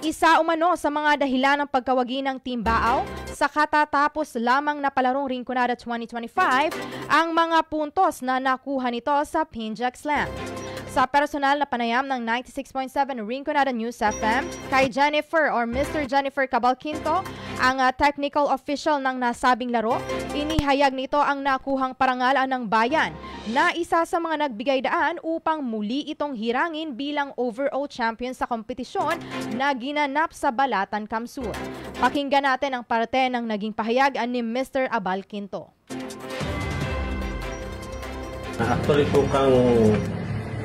Isa umano sa mga dahilan ng pagkawagi ng Team Baaw sa katatapos lamang na palarong Rinconada 2025 ang mga puntos na nakuha nito sa Pinjak Slam. Sa personal na panayam ng 96.7 Rinconada News FM kay Jennifer or Mr. Jennifer Cabalquinto, ang technical official ng nasabing laro, inihayag nito ang nakuhang parangalan ng bayan na isa sa mga nagbigay daan upang muli itong hirangin bilang overall champion sa kompetisyon na ginanap sa Balatan, Kamsur. Pakinggan natin ang parte ng naging pahayag ni Mr. Abalquinto. Actually po kang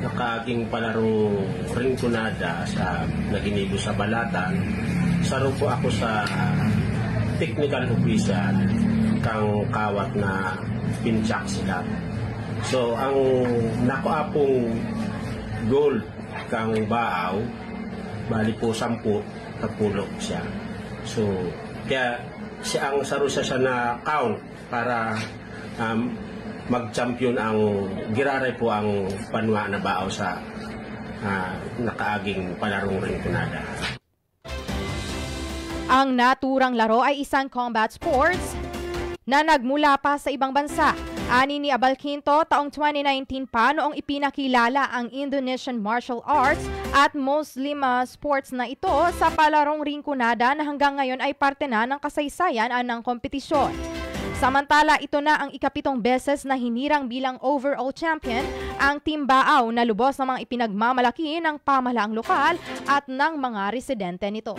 nakaging palarong Rinconada sa naginibo sa Balatan. Saro po ako sa technical official kang kawat na Pinjak sila. So ang nakuapong goal kang Baaw bali po 10 napulog siya. So kaya siya ang saro siya na count para mag-champion ang girare po ang Panwa na Baaw sa nakaaging palarong Rinconada. Ang naturang laro ay isang combat sports na nagmula pa sa ibang bansa. Ani ni Abalquinto, taong 2019 pa noong ipinakilala ang Indonesian martial arts at Muslim sports na ito sa palarong Rinconada na hanggang ngayon ay parte na ng kasaysayan ng kompetisyon. Samantala, ito na ang ika-7 beses na hinirang bilang overall champion ang Team Baaw na lubos ng mga ipinagmamalaki ng pamahalaang lokal at ng mga residente nito.